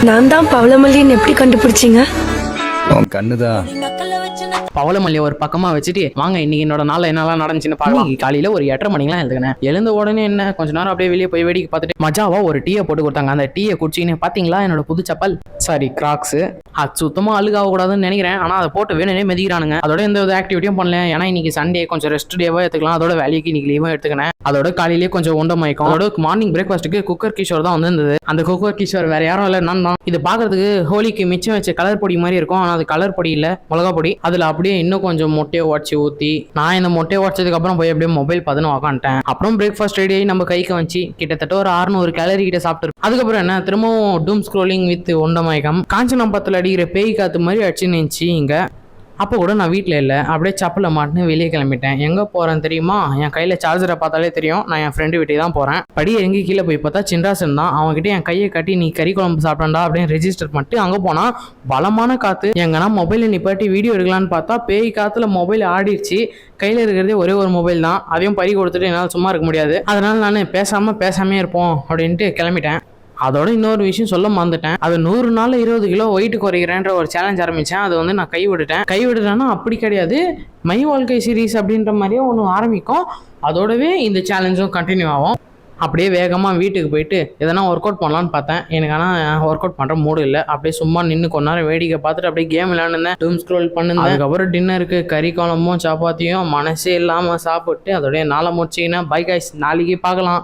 நான் தான் பவளமல்லின்னு எப்படி கண்டுபிடிச்சீங்க? கண்ணுதான். பவளமல்லியை ஒரு பக்கமா வச்சுட்டு வாங்க இன்னைக்கு என்னோட நாள் என்னெல்லாம் நடந்துச்சுன்னு பார்க்கலாம். காலையில ஒரு 8:30 மணிக்கெல்லாம் எழுதுனேன். எழுந்த உடனே என்ன கொஞ்ச நேரம் அப்படியே வெளியே போய் வேடிக்கை பார்த்துட்டு மஜாவா ஒரு டீயை போட்டு கொடுத்தாங்க. அந்த டீயை குடிச்சின்னு பாத்தீங்களா என்னோட புது சப்பல், சாரி கிராக்ஸ், அது சுத்தமா அழுகாக கூடாதுன்னு நினைக்கிறேன். ஆனா அதை போட்டு வேணுனே மிதிக்கிறானுங்க. அதோட எந்த ஒரு ஆக்டிவிட்டியும் பண்ணல. ஏன்னா இன்னைக்கு சண்டே கொஞ்சம் ரெஸ்ட் டேவா எடுத்துக்கலாம். அதோட வேலைக்கு இன்னைக்கு லீவும் எடுத்துக்கினேன். அதோட காலையிலேயே கொஞ்சம் உண்ட மயக்கம். அதோட மார்னிங் பிரேக்ஃபாஸ்ட்டுக்கு குக்கர் கிஷோர் தான் வந்திருந்தது. அந்த குக்கர் கிஷோர் வேற யாரும் இல்லை, நான் தான். இது பாக்குறதுக்கு ஹோலிக்கு மிச்சம் வச்ச கலர் பொடி மாதிரி இருக்கும். ஆனா அது கலர் பொடி இல்ல, மிளகா பொடி. அதுல அப்படியே இன்னும் கொஞ்சம் மொட்டையை உடச்சி ஊத்தி நான் இந்த மொட்டையை உடச்சதுக்கு அப்புறம் போய் அப்படியே மொபைல் பார்த்துன்னு உக்காந்துட்டேன். அப்புறம் பிரேக்ஃபாஸ்ட் ரெடி ஆகி நம்ம கைக்கு வச்சு கிட்டத்தட்ட ஒரு 600 கேலரி கிட்ட சாப்பிட்டு அதுக்கப்புறம் என்ன திரும்பவும் டூம் ஸ்க்ரோலிங் வித் உண்டமயக்கம். காஞ்சனம்பத்தில் அடிக்கிற பேய் காத்து மாதிரி அடிச்சு நின்றுச்சு இங்க. அப்போ கூட நான் வீட்டில் இல்லை, அப்படியே சப்பலை மாட்டுன்னு வெளியே கிளம்பிட்டேன். எங்கே போகிறேன் தெரியுமா? என் கையில் சார்ஜரை பார்த்தாலே தெரியும் நான் என் ஃப்ரெண்டு வீட்டுக்கு தான் போகிறேன். படி இறங்கி கீழே போய் பார்த்தா சின்ராசன் தான். அவங்ககிட்ட என் கையை கட்டி நீ கறி குழம்பு சாப்பிட்டா அப்படின்னு ரெஜிஸ்டர் பண்ணிட்டு அங்கே போனால் பலமான காற்று. எங்கன்னா மொபைலை நிப்பாட்டி வீடியோ எடுக்கலான்னு பார்த்தா பேய் காற்றுல மொபைல் ஆடிடுச்சு. கையில் இருக்கிறதே ஒரே ஒரு மொபைல் தான், அதையும் பறி கொடுத்துட்டு என்னால் சும்மா இருக்க முடியாது. அதனால் நான் பேசாமே இருப்போம் அப்படின்ட்டு கிளம்பிட்டேன். அதோட இன்னொரு விஷயம் சொல்ல மறந்துட்டேன். அது 100 நாள் 20 கிலோ வெயிட் குறைக்கிறேன்ற ஒரு சேலஞ்ச் ஆரம்பித்தேன். அது வந்து நான் கைவிட்டுட்டேன்னா அப்படி கிடையாது, மை வாழ்க்கை சீரீஸ் அப்படின்ற மாதிரியே ஒன்று ஆரம்பிக்கும். அதோடவே இந்த சேலஞ்சும் கண்டினியூ ஆகும். அப்படியே வேகமாக வீட்டுக்கு போயிட்டு எதனா ஒர்க் அவுட் பண்ணலான்னு பார்த்தேன். எனக்கு ஆனால் ஒர்க் அவுட் பண்ணுற மூடு இல்லை. அப்படியே சும்மா நின்று கொஞ்ச நேரம் வேடிக்கை பார்த்துட்டு அப்படியே கேம் விளையாண்டுருந்தேன், டூம் ஸ்க்ரோல் பண்ணுங்க. அதுக்கப்புறம் டின்னருக்கு கறி குழம்பும் சப்பாத்தியும் மனசே இல்லாமல் சாப்பிட்டு அதோடைய நாளை முடிச்சிங்கன்னா பை கைஸ், நாளைக்கு பார்க்கலாம்.